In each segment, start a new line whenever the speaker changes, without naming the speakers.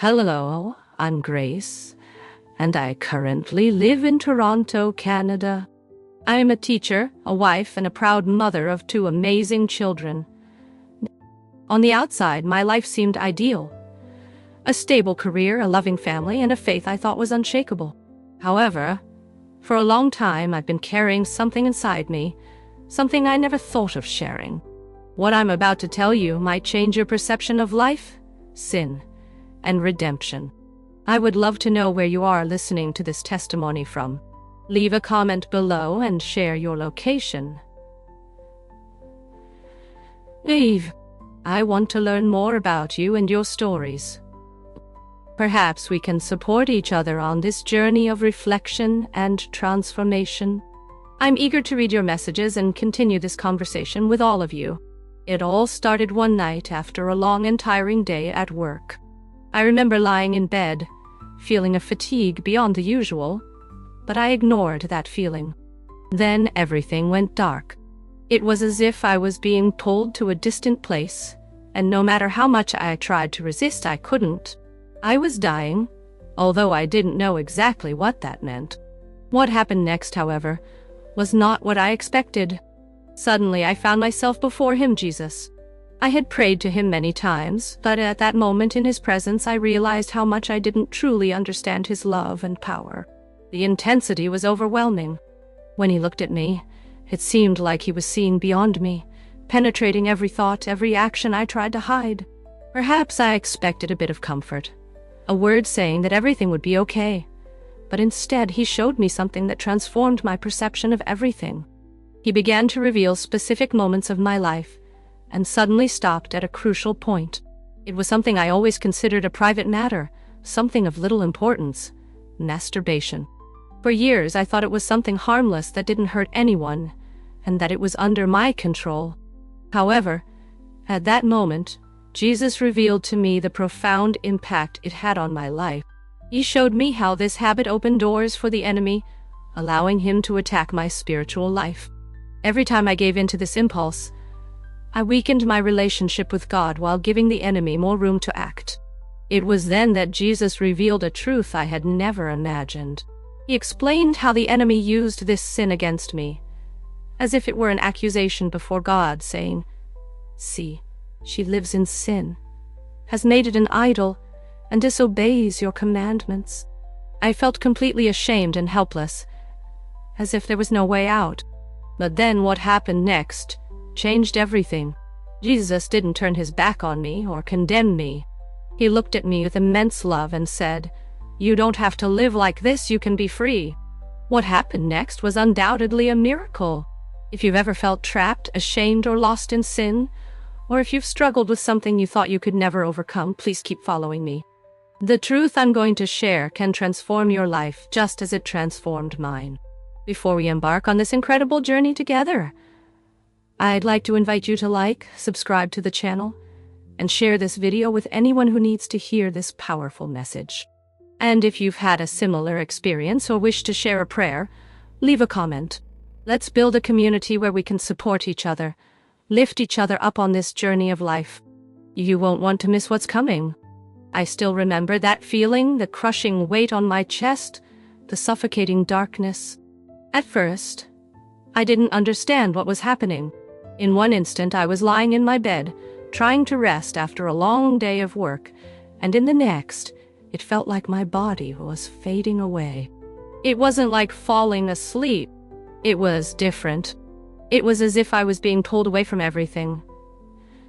Hello, I'm Grace, and I currently live in Toronto, Canada. I am a teacher, a wife, and a proud mother of two amazing children. On the outside, my life seemed ideal. A stable career, a loving family, and a faith I thought was unshakable. However, for a long time I've been carrying something inside me, something I never thought of sharing. What I'm about to tell you might change your perception of life, sin, and redemption. I would love to know where you are listening to this testimony from. Leave a comment below and share your location. Eve, I want to learn more about you and your stories. Perhaps we can support each other on this journey of reflection and transformation. I'm eager to read your messages and continue this conversation with all of you. It all started one night after a long and tiring day at work. I remember lying in bed, feeling a fatigue beyond the usual, but I ignored that feeling. Then everything went dark. It was as if I was being pulled to a distant place, and no matter how much I tried to resist, I couldn't. I was dying, although I didn't know exactly what that meant. What happened next, however, was not what I expected. Suddenly, I found myself before him, Jesus. I had prayed to him many times, but at that moment in his presence I realized how much I didn't truly understand his love and power. The intensity was overwhelming. When he looked at me, it seemed like he was seeing beyond me, penetrating every thought, every action I tried to hide. Perhaps I expected a bit of comfort, a word saying that everything would be okay. But instead he showed me something that transformed my perception of everything. He began to reveal specific moments of my life, and suddenly stopped at a crucial point. It was something I always considered a private matter, something of little importance: masturbation. For years I thought it was something harmless that didn't hurt anyone, and that it was under my control. However, at that moment, Jesus revealed to me the profound impact it had on my life. He showed me how this habit opened doors for the enemy, allowing him to attack my spiritual life. Every time I gave in to this impulse, I weakened my relationship with God while giving the enemy more room to act. It was then that Jesus revealed a truth I had never imagined. He explained how the enemy used this sin against me, as if it were an accusation before God, saying, "See, she lives in sin, has made it an idol, and disobeys your commandments." I felt completely ashamed and helpless, as if there was no way out. But then what happened next changed everything. Jesus didn't turn his back on me or condemn me. He looked at me with immense love and said, "You don't have to live like this, you can be free." What happened next was undoubtedly a miracle. If you've ever felt trapped, ashamed, or lost in sin, or if you've struggled with something you thought you could never overcome, please keep following me. The truth I'm going to share can transform your life just as it transformed mine. Before we embark on this incredible journey together, I'd like to invite you to like, subscribe to the channel, and share this video with anyone who needs to hear this powerful message. And if you've had a similar experience or wish to share a prayer, leave a comment. Let's build a community where we can support each other, lift each other up on this journey of life. You won't want to miss what's coming. I still remember that feeling, the crushing weight on my chest, the suffocating darkness. At first, I didn't understand what was happening. In one instant, I was lying in my bed, trying to rest after a long day of work, and in the next, it felt like my body was fading away. It wasn't like falling asleep. It was different. It was as if I was being pulled away from everything.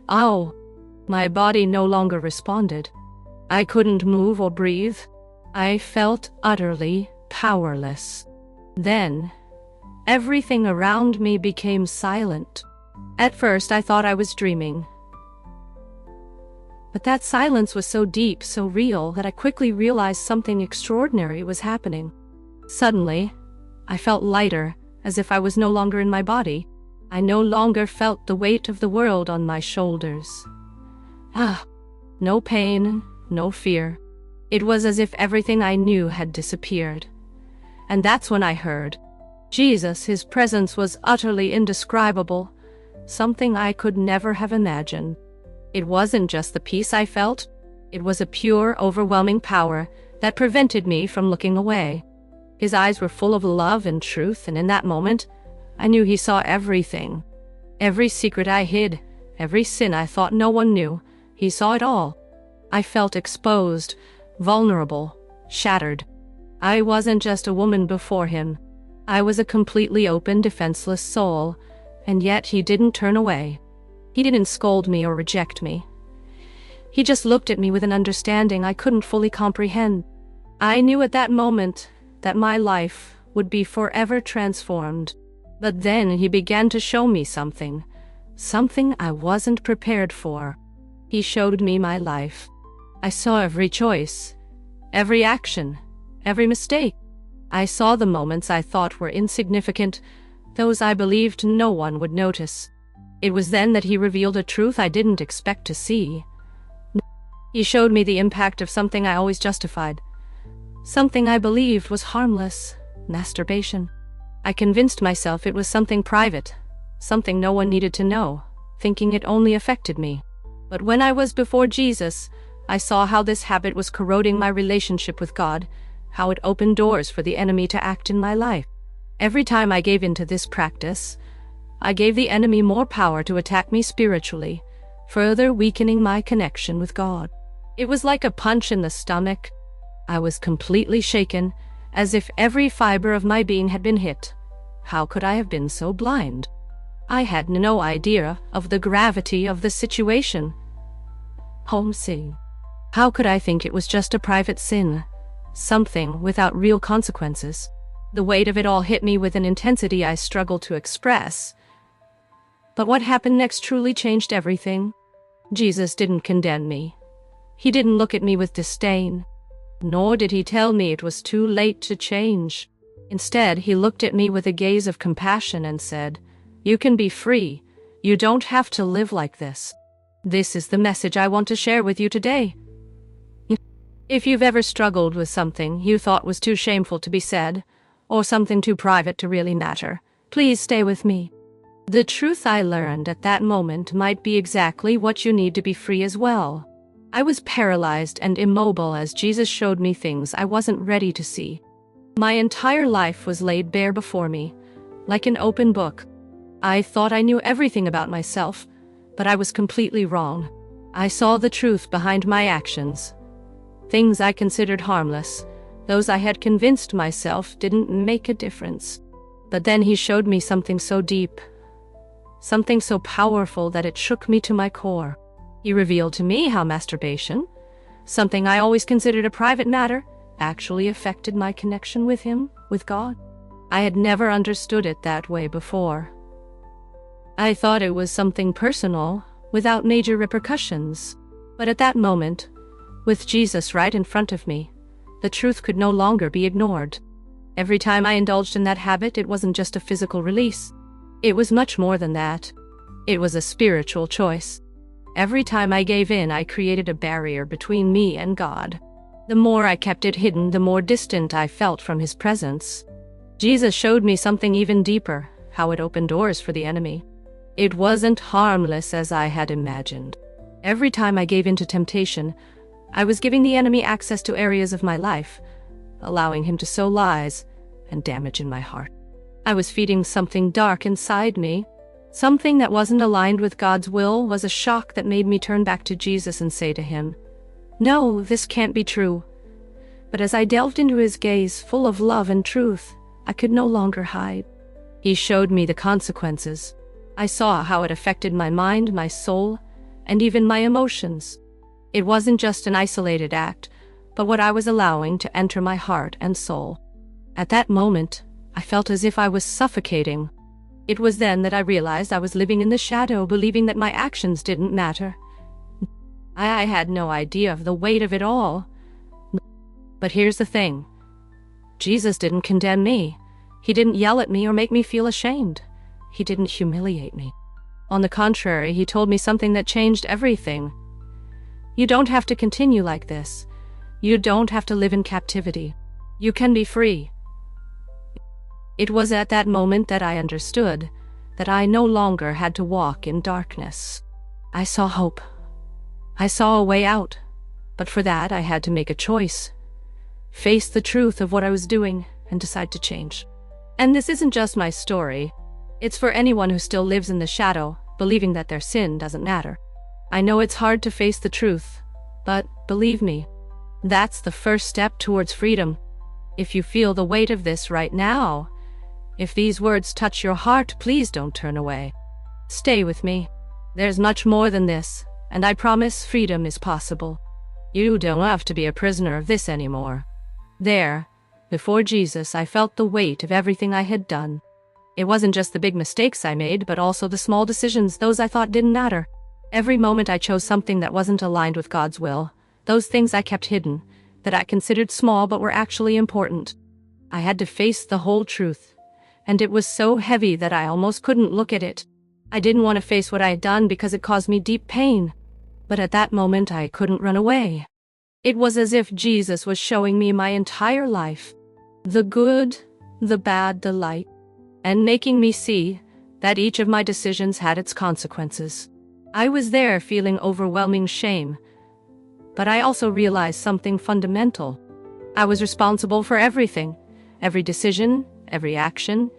Oh, my body no longer responded. I couldn't move or breathe. I felt utterly powerless. Then, everything around me became silent. At first, I thought I was dreaming. But that silence was so deep, so real, that I quickly realized something extraordinary was happening. Suddenly, I felt lighter, as if I was no longer in my body. I no longer felt the weight of the world on my shoulders. No pain, no fear. It was as if everything I knew had disappeared. And that's when I heard Jesus. His presence was utterly indescribable, something I could never have imagined. It wasn't just the peace I felt, It was a pure, overwhelming power that prevented me from looking away. His eyes were full of love and truth, and in that moment, I knew he saw everything. Every secret I hid, every sin I thought no one knew, he saw it all. I felt exposed, vulnerable, shattered. I wasn't just a woman before him. I was a completely open, defenseless soul, and yet he didn't turn away. He didn't scold me or reject me. He just looked at me with an understanding I couldn't fully comprehend. I knew at that moment that my life would be forever transformed. But then he began to show me something I wasn't prepared for. He showed me my life. I saw every choice, every action, every mistake. I saw the moments I thought were insignificant, those I believed no one would notice. It was then that he revealed a truth I didn't expect to see. He showed me the impact of something I always justified, something I believed was harmless: masturbation. I convinced myself it was something private, something no one needed to know, thinking it only affected me. But when I was before Jesus, I saw how this habit was corroding my relationship with God, how it opened doors for the enemy to act in my life. Every time I gave into this practice, I gave the enemy more power to attack me spiritually, further weakening my connection with God. It was like a punch in the stomach. I was completely shaken, as if every fiber of my being had been hit. How could I have been so blind? I had no idea of the gravity of the situation. Homesick. How could I think it was just a private sin, something without real consequences? The weight of it all hit me with an intensity I struggled to express. But what happened next truly changed everything. Jesus didn't condemn me. He didn't look at me with disdain, nor did he tell me it was too late to change. Instead, he looked at me with a gaze of compassion and said, "You can be free. You don't have to live like this." This is the message I want to share with you today. If you've ever struggled with something you thought was too shameful to be said, or something too private to really matter, please stay with me. The truth I learned at that moment might be exactly what you need to be free as well. I was paralyzed and immobile as Jesus showed me things I wasn't ready to see. My entire life was laid bare before me, like an open book. I thought I knew everything about myself, but I was completely wrong. I saw the truth behind my actions. Things I considered harmless, those I had convinced myself didn't make a difference. But then he showed me something so deep, something so powerful that it shook me to my core. He revealed to me how masturbation, something I always considered a private matter, actually affected my connection with him, with God. I had never understood it that way before. I thought it was something personal, without major repercussions. But at that moment, with Jesus right in front of me, the truth could no longer be ignored. Every time I indulged in that habit, it wasn't just a physical release. It was much more than that. It was a spiritual choice. Every time I gave in, I created a barrier between me and God. The more I kept it hidden, the more distant I felt from his presence. Jesus showed me something even deeper, how it opened doors for the enemy. It wasn't harmless as I had imagined. Every time I gave in to temptation, I was giving the enemy access to areas of my life, allowing him to sow lies and damage in my heart. I was feeding something dark inside me. Something that wasn't aligned with God's will. Was a shock that made me turn back to Jesus and say to him, "No, this can't be true." But as I delved into his gaze, full of love and truth, I could no longer hide. He showed me the consequences. I saw how it affected my mind, my soul, and even my emotions. It wasn't just an isolated act, but what I was allowing to enter my heart and soul. At that moment, I felt as if I was suffocating. It was then that I realized I was living in the shadow, believing that my actions didn't matter. I had no idea of the weight of it all. But here's the thing. Jesus didn't condemn me. He didn't yell at me or make me feel ashamed. He didn't humiliate me. On the contrary, he told me something that changed everything. You don't have to continue like this. You don't have to live in captivity. You can be free. It was at that moment that I understood that I no longer had to walk in darkness. I saw hope. I saw a way out, But for that, I had to make a choice. Face the truth of what I was doing and decide to change. And this isn't just my story. It's for anyone who still lives in the shadow, believing that their sin doesn't matter. I know it's hard to face the truth, but believe me, that's the first step towards freedom. If you feel the weight of this right now, if these words touch your heart, please don't turn away. Stay with me. There's much more than this, and I promise freedom is possible. You don't have to be a prisoner of this anymore. There, before Jesus, I felt the weight of everything I had done. It wasn't just the big mistakes I made, but also the small decisions, those I thought didn't matter. Every moment I chose something that wasn't aligned with God's will, those things I kept hidden, that I considered small but were actually important. I had to face the whole truth, and it was so heavy that I almost couldn't look at it. I didn't want to face what I had done because it caused me deep pain, but at that moment I couldn't run away. It was as if Jesus was showing me my entire life, the good, the bad, the light, and making me see that each of my decisions had its consequences. I was there feeling overwhelming shame, but I also realized something fundamental. I was responsible for everything, every decision, every action,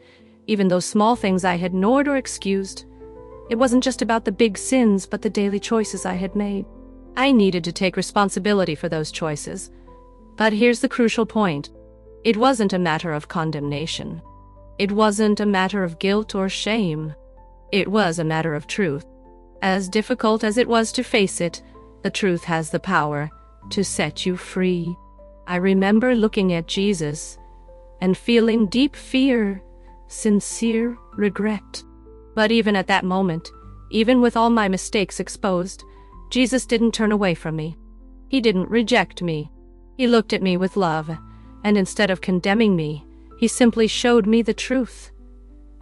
even those small things I had ignored or excused. It wasn't just about the big sins, but the daily choices I had made. I needed to take responsibility for those choices. But here's the crucial point. It wasn't a matter of condemnation. It wasn't a matter of guilt or shame. It was a matter of truth. As difficult as it was to face it, the truth has the power to set you free. I remember looking at Jesus and feeling deep fear, sincere regret. But even at that moment, even with all my mistakes exposed, Jesus didn't turn away from me. He didn't reject me. He looked at me with love, and instead of condemning me, he simply showed me the truth.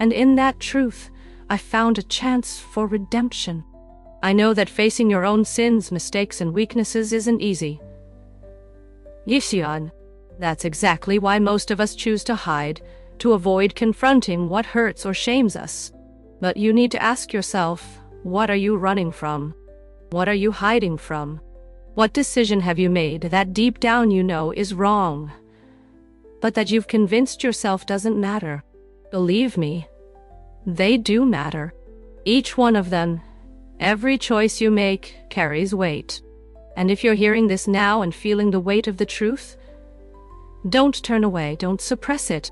And in that truth, I found a chance for redemption. I know that facing your own sins, mistakes, and weaknesses isn't easy. Yisyan. That's exactly why most of us choose to hide, to avoid confronting what hurts or shames us. But you need to ask yourself, what are you running from? What are you hiding from? What decision have you made that deep down you know is wrong, but that you've convinced yourself doesn't matter? Believe me, they do matter. Each one of them, every choice you make, carries weight. And if you're hearing this now and feeling the weight of the truth, don't turn away, don't suppress it.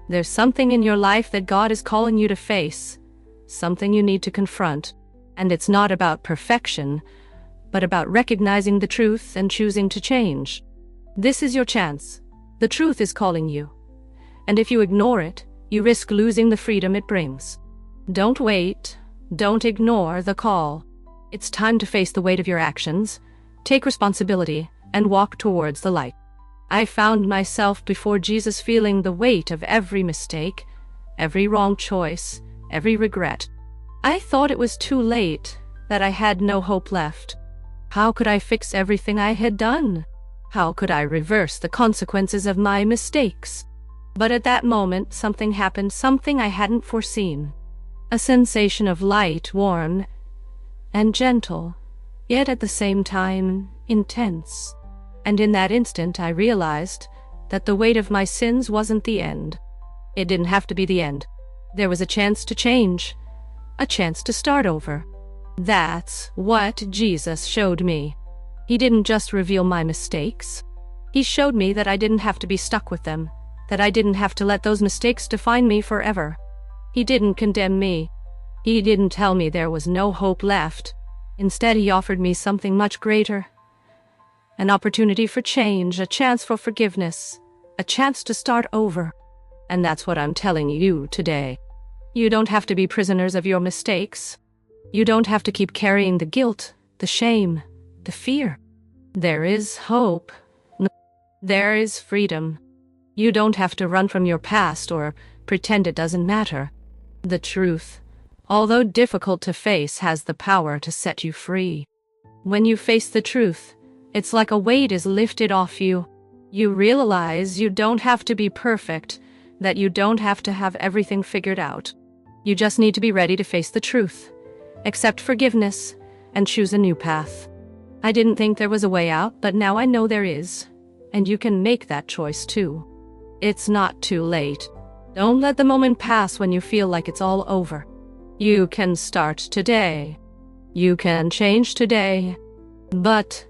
There's something in your life that God is calling you to face, something you need to confront. And it's not about perfection, but about recognizing the truth and choosing to change. This is your chance. The truth is calling you. And if you ignore it, you risk losing the freedom it brings. Don't wait. Don't ignore the call. It's time to face the weight of your actions, take responsibility, and walk towards the light. I found myself before Jesus feeling the weight of every mistake, every wrong choice, every regret. I thought it was too late, that I had no hope left. How could I fix everything I had done? How could I reverse the consequences of my mistakes? But at that moment, something happened, something I hadn't foreseen. A sensation of light, warm, and gentle, yet at the same time, intense. And in that instant, I realized that the weight of my sins wasn't the end. It didn't have to be the end. There was a chance to change, a chance to start over. That's what Jesus showed me. He didn't just reveal my mistakes. He showed me that I didn't have to be stuck with them, that I didn't have to let those mistakes define me forever. He didn't condemn me. He didn't tell me there was no hope left. Instead, he offered me something much greater. An opportunity for change, a chance for forgiveness, a chance to start over. And that's what I'm telling you today. You don't have to be prisoners of your mistakes. You don't have to keep carrying the guilt, the shame, the fear. There is hope. There is freedom. You don't have to run from your past or pretend it doesn't matter. The truth, although difficult to face, has the power to set you free. When you face the truth, it's like a weight is lifted off you. You realize you don't have to be perfect, that you don't have to have everything figured out. You just need to be ready to face the truth, accept forgiveness, and choose a new path. I didn't think there was a way out, but now I know there is. And you can make that choice too. It's not too late. Don't let the moment pass when you feel like it's all over. You can start today. You can change today. But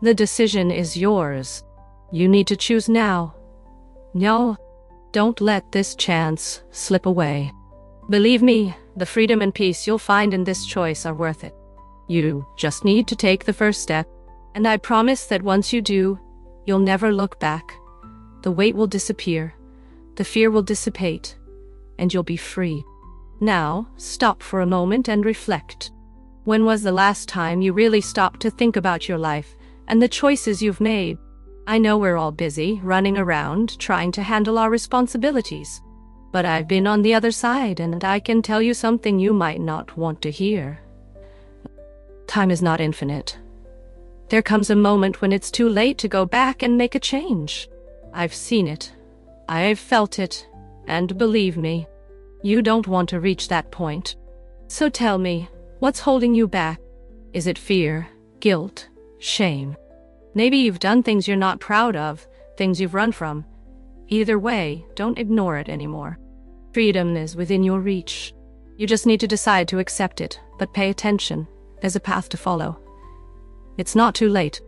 the decision is yours. You need to choose now. No, don't let this chance slip away. Believe me, the freedom and peace you'll find in this choice are worth it. You just need to take the first step, and I promise that once you do, you'll never look back. The weight will disappear, the fear will dissipate, and you'll be free. Now, stop for a moment and reflect. When was the last time you really stopped to think about your life and the choices you've made? I know we're all busy, running around, trying to handle our responsibilities. But I've been on the other side, and I can tell you something you might not want to hear. Time is not infinite. There comes a moment when it's too late to go back and make a change. I've seen it. I've felt it. And believe me, you don't want to reach that point. So tell me, what's holding you back? Is it fear, guilt, shame? Maybe you've done things you're not proud of, things you've run from. Either way, don't ignore it anymore. Freedom is within your reach. You just need to decide to accept it, but pay attention. There's a path to follow. It's not too late.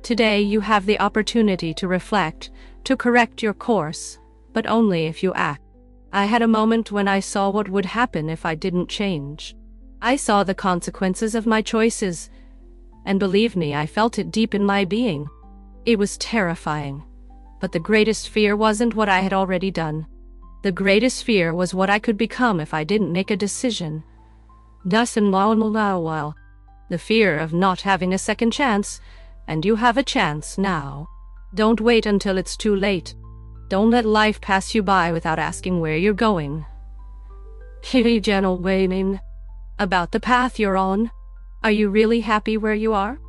Today you have the opportunity to reflect, to correct your course, but only if you act. I had a moment when I saw what would happen if I didn't change. I saw the consequences of my choices, and believe me, I felt it deep in my being. It was terrifying, but the greatest fear wasn't what I had already done. The greatest fear was what I could become if I didn't make a decision. Thus in while. The fear of not having a second chance, and you have a chance now. Don't wait until it's too late. Don't let life pass you by without asking where you're going. Hey, gentle waiting. About the path you're on. Are you really happy where you are?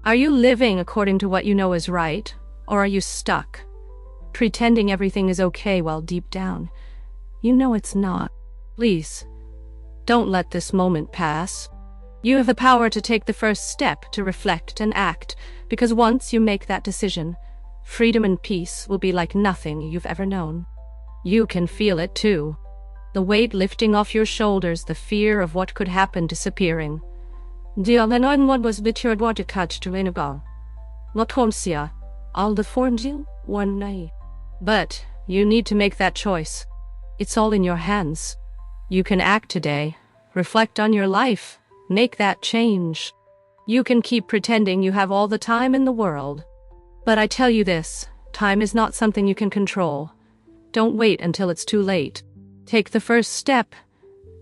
Are you living according to what you know is right, or are you stuck, pretending everything is okay while deep down, you know it's not? Please, don't let this moment pass. You have the power to take the first step, to reflect and act, because once you make that decision, freedom and peace will be like nothing you've ever known. You can feel it too. The weight lifting off your shoulders, the fear of what could happen disappearing. What was bitured what it cut to Inagal. What homsia, all the forms you one night. But you need to make that choice. It's all in your hands. You can act today, reflect on your life, make that change. You can keep pretending you have all the time in the world. But I tell you this, time is not something you can control. Don't wait until it's too late. Take the first step,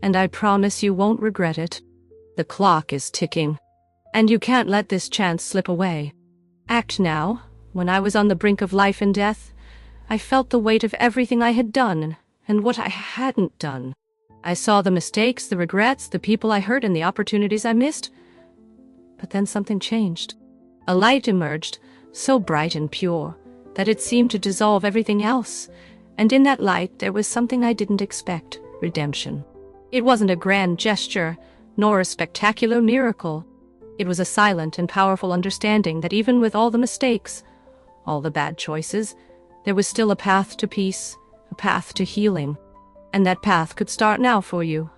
and I promise you won't regret it. The clock is ticking, and you can't let this chance slip away. Act now. When I was on the brink of life and death, I felt the weight of everything I had done and what I hadn't done. I saw the mistakes, the regrets, the people I hurt, and the opportunities I missed. But then something changed. A light emerged, so bright and pure, that it seemed to dissolve everything else. And in that light, there was something I didn't expect: redemption. It wasn't a grand gesture, nor a spectacular miracle. It was a silent and powerful understanding that even with all the mistakes, all the bad choices, there was still a path to peace, a path to healing. And that path could start now for you.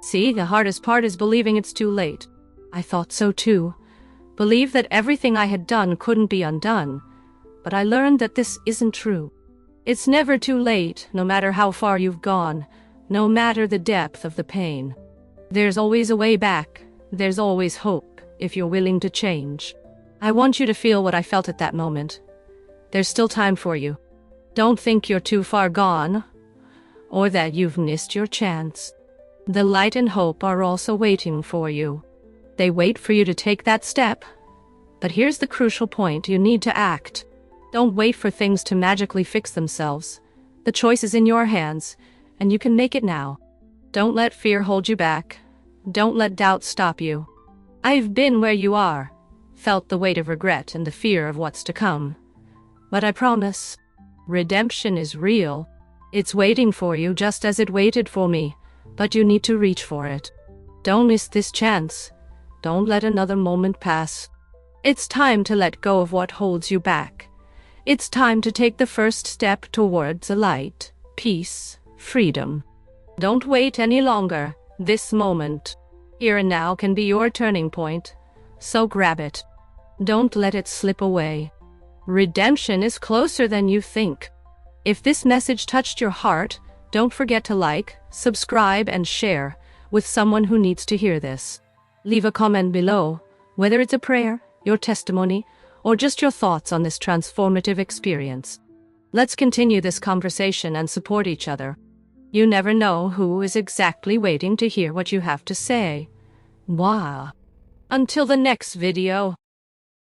See, the hardest part is believing it's too late. I thought so too. Believed that everything I had done couldn't be undone. But I learned that this isn't true. It's never too late, no matter how far you've gone, no matter the depth of the pain. There's always a way back. There's always hope, if you're willing to change. I want you to feel what I felt at that moment. There's still time for you. Don't think you're too far gone, or that you've missed your chance. The light and hope are also waiting for you. They wait for you to take that step. But here's the crucial point: you need to act. Don't wait for things to magically fix themselves. The choice is in your hands, and you can make it now. Don't let fear hold you back. Don't let doubt stop you. I've been where you are, felt the weight of regret and the fear of what's to come. But I promise, redemption is real. It's waiting for you just as it waited for me, but you need to reach for it. Don't miss this chance. Don't let another moment pass. It's time to let go of what holds you back. It's time to take the first step towards a light, peace, freedom. Don't wait any longer. This moment, here and now, can be your turning point. So grab it. Don't let it slip away. Redemption is closer than you think. If this message touched your heart, don't forget to like, subscribe, and share with someone who needs to hear this. Leave a comment below, whether it's a prayer, your testimony, or just your thoughts on this transformative experience. Let's continue this conversation and support each other. You never know who is exactly waiting to hear what you have to say. Wow. Until the next video.